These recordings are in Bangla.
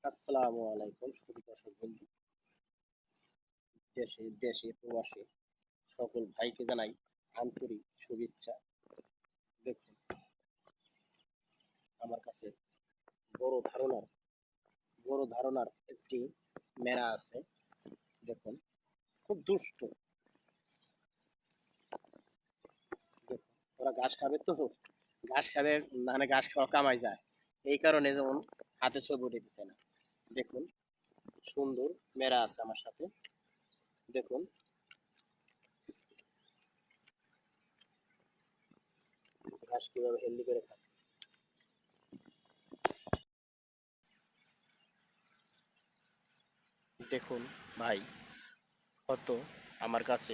আসসালামু আলাইকুম সুপ্রিয় দর্শক বন্ধু, দেশে দেশে প্রবাসে সকল ভাইকে জানাই আন্তরিক শুভেচ্ছা। দেখুন, আমার কাছে বড় ধারণার বড় ধারণার একটি মেরা আছে। দেখুন, খুব দুষ্ট। দেখুন, ওরা ঘাস খাবে তো, ঘাস খাবে, মানে ঘাস খাওয়া কামাই যায়, এই কারণে যেমন হাতে ছবি উঠে দিচ্ছে না। দেখুন, সুন্দর মেরা আছে আমার সাথে। দেখুন, ঘাস কিভাবে হেলদি করে খায়। দেখুন ভাই, কত আমার কাছে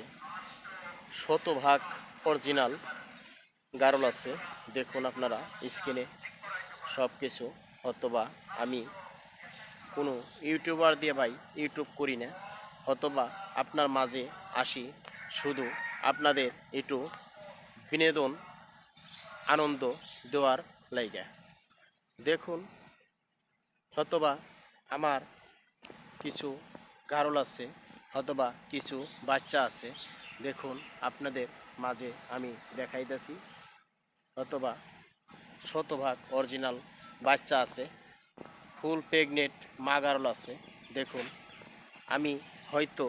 শতভাগ অরিজিনাল গারল আছে। দেখুন আপনারা স্ক্রিনে সব কিছু। অথবা আমি কোনো ইউটিউবার দিয়ে ভাই ইউটিউব করি না, অথবা আপনার মাঝে আসি শুধু আপনাদের একটু বিনোদন আনন্দ দেওয়ার লাইগা। দেখুন, অথবা আমার কিছু গারল আছে, অথবা কিছু বাচ্চা আছে। দেখুন, আপনাদের মাঝে আমি দেখাইতেছি। অথবা শতভাগ অরিজিনাল বাচ্চা আছে, ফুল প্রেগনেন্ট মা গারল আছে। দেখুন, আমি হয়তো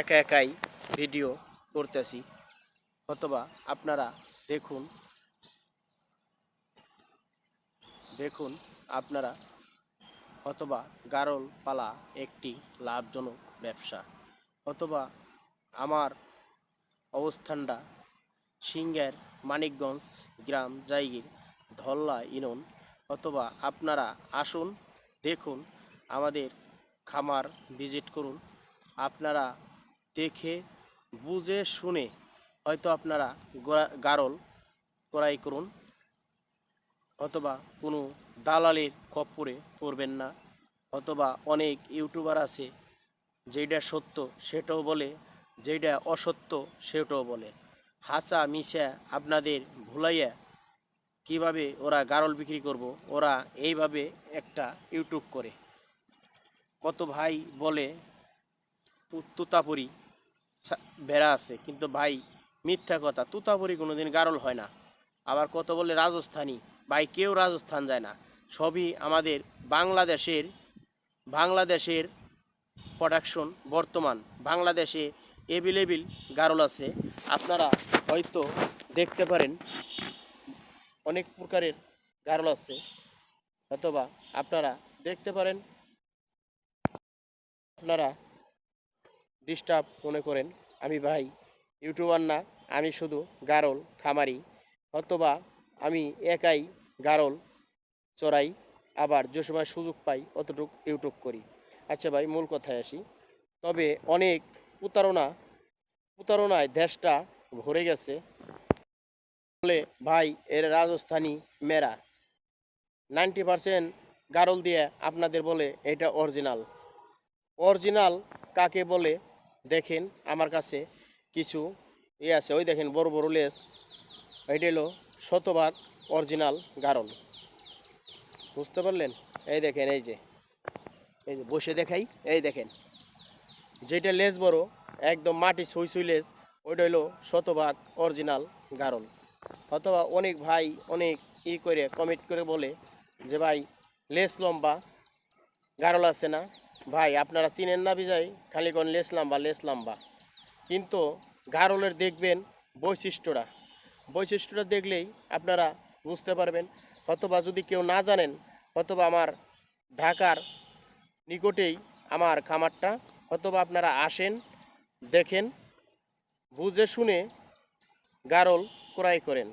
একা একাই ভিডিও করতেছি, অথবা আপনারা দেখুন। দেখুন আপনারা, অথবা গারল পালা একটি লাভজনক ব্যবসা। অথবা আমার অবস্থানটা সিংহের মানিকগঞ্জ গ্রাম জায়গির ধল্লা ইউনিয়ন। অথবা আপনারা আসুন, দেখুন আমাদের খামার ভিজিট করুন। আপনারা দেখে বুঝে শুনে হয়তো আপনারা গারল ক্রয় করুন, অথবা কোনো দালালির খপ্পরে পড়বেন না। অথবা অনেক ইউটিউবার আছে, যেটা সত্য সেটাও বলে, যেটা অসত্য সেটাও বলে। হাসা মিশা আপনাদের ভুলাইয়া কিভাবে ওরা গারল বিক্রি করব, ওরা এইভাবে একটা ইউটিউব করে। কত ভাই বলে তুতাপুরি ভেড়া আছে, কিন্তু ভাই মিথ্যা কথা, তুতাপুরি কোনো দিন গারল হয় না। আবার কত বলে রাজস্থানী, ভাই কেউ রাজস্থান যায় না। সবই আমাদের বাংলাদেশের বাংলাদেশের প্রোডাকশন। বর্তমান বাংলাদেশে এভেলেবেল গারল আছে। আপনারা হয়তো দেখতে পারেন অনেক প্রকারের গারল আছে, অথবা আপনারা দেখতে পারেন। আপনারা ডিস্টার্ব মনে করেন, আমি ভাই ইউটিউবার না, আমি শুধু গারল খামারি। অথবা আমি একাই গারল চড়াই, আবার যে সময় সুযোগ পাই অতটুকু ইউটিউব করি। আচ্ছা ভাই, মূল কথায় আসি। তবে অনেক প্রতারণায় দেশটা ভরে গেছে। বলে ভাই এর রাজস্থানী মেরা 90% গারল দিয়ে আপনাদের বলে এটা অরিজিনাল। অরিজিনাল কাকে বলে দেখেন, আমার কাছে কিছু আছে। ওই দেখেন বড় বড় লেস, এটা হলো শতভাগ অরিজিনাল গারল। বুঝতে পারলেন? এই দেখেন, এই যে বসে দেখাই, এই দেখেন যেটা লেজ বড়, একদম মাটি ছুঁই ছুঁই লেজ, ওইটা হলো শতভাগ অরিজিনাল গারল। অথবা অনেক ভাই অনেক করে কমেন্ট করে বলে যে ভাই লেস লম্বা গারল আছে না। ভাই আপনারা চিনেন না বিজয়, খালি কোন লেস লম্বা। কিন্তু গারলের দেখবেন বৈশিষ্ট্যটা, দেখলেই আপনারা বুঝতে পারবেন। অথবা যদি কেউ না জানেন, অথবা আমার ঢাকার নিকটেই আমার খামারটা, অথবা আপনারা আসেন, দেখেন, বুঝে শুনে গারল ক্রয় করেন।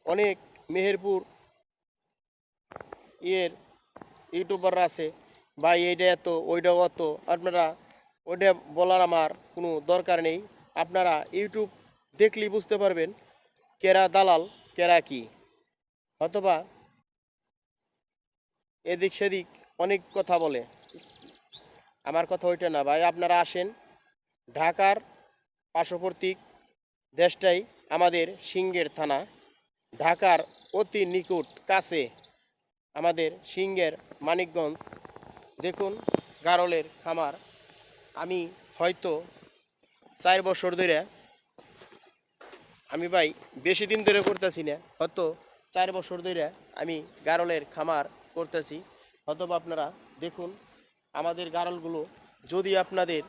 অনেক মেহেরপুর ইয়ের ইউটিউবাররা আছে, ভাই এইটা এত ওইটা অত। আপনারা ওইটা বলার আমার কোনো দরকার নেই। আপনারা ইউটিউব দেখলেই বুঝতে পারবেন কেরা দালাল কেরা কি। অথবা এদিক সেদিক অনেক কথা বলে, আমার কথা ওইটা না ভাই। আপনারা আসেন, ঢাকার পার্শ্ববর্তী দেশটাই আমাদের সিংহের থানা, ঢাকার অতি নিকট কাছে আমাদের সিংহের মানিকগঞ্জ। দেখুন গারলের খামার। আমি হয়তো 4 বছর ধরে, আমি ভাই বেশি দিন ধরে করতেছি না, হয়তো 4 বছর ধরে আমি গারলের খামার করতেছি। হয়তো আপনারা দেখুন আমাদের গারলগুলো, যদি আপনাদের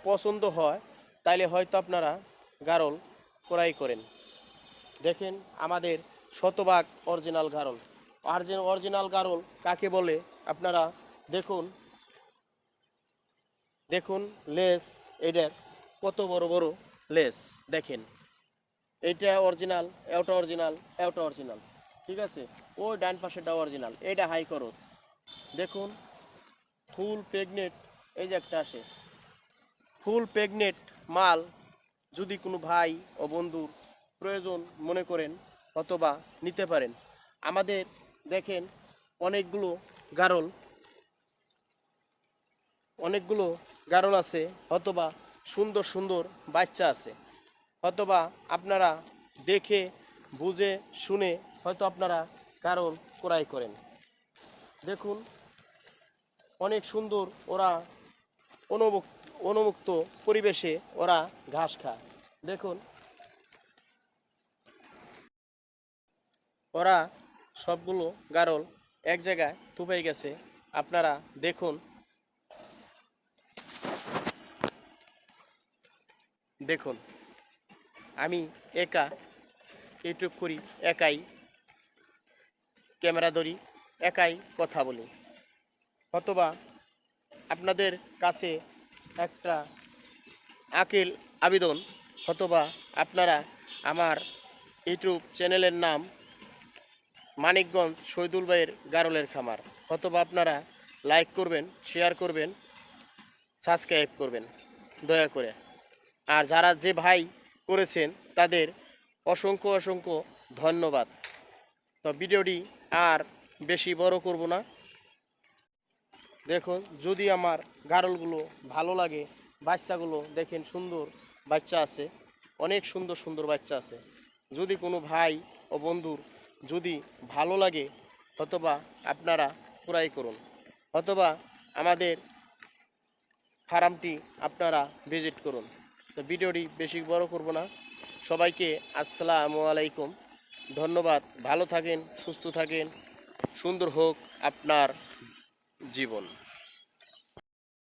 পছন্দ হয় তাহলে হয়তো আপনারা গারল ক্রয় করেন। দেখেন আমাদের শতভাগ অরিজিনাল গারল। অরিজিনাল গারল কাকে বলে আপনারা দেখুন। দেখুন লেস এটার কত বড় বড় লেস দেখেন। এইটা অরিজিনাল, এটা অরিজিনাল, এটা অরিজিনাল, ঠিক আছে। ওই ডান পাশেটা অরিজিনাল, এটা হাই খরচ। দেখুন ফুল প্রেগনেন্ট, এই যে একটা আসে ফুল প্রেগনেন্ট মাল। যদি কোনো ভাই ও বন্ধুর প্রয়োজন মনে করেন অথবা নিতে পারেন। আমাদের দেখেন অনেকগুলো গারল, অনেকগুলো গারল আছে, অথবা সুন্দর সুন্দর বাচ্চা আছে। অথবা আপনারা দেখে বুঝে শুনে হয়তো আপনারা গারল ক্রয় করেন। দেখুন অনেক সুন্দর, ওরা অনুমুক্ত পরিবেশে ওরা ঘাস খায়। দেখুন ওরা সবগুলো গারল এক জায়গায় থুপাই গেছে। আপনারা দেখুন, দেখুন আমি একা ইউটিউব করি, একাই ক্যামেরা ধরি, একাই কথা বলি। অথবা আপনাদের কাছে একটা আকিল আবেদন, অথবা আপনারা আমার ইউটিউব চ্যানেলের নাম মানিকগঞ্জ শহীদুল ভাইয়ের গারলের খামার, অথবা আপনারা লাইক করবেন, শেয়ার করবেন, সাবস্ক্রাইব করবেন দয়া করে। আর যারা যে ভাই করেছেন তাদের অসংখ্য অসংখ্য ধন্যবাদ। তো ভিডিওটি আর বেশি বড় করব না। দেখুন যদি আমার গারলগুলো ভালো লাগে, বাচ্চাগুলো দেখেন সুন্দর বাচ্চা আছে, অনেক সুন্দর সুন্দর বাচ্চা আছে। যদি কোনো ভাই ও বন্ধুর যদি ভালো লাগে অথবা আপনারা ক্রয় করুন, অথবা আমাদের ফার্মটি আপনারা ভিজিট করুন। তো ভিডিওটি বেশি বড় করব না। সবাইকে আসসালামু আলাইকুম, ধন্যবাদ। ভালো থাকেন, সুস্থ থাকেন, সুন্দর হোক আপনার জীবন।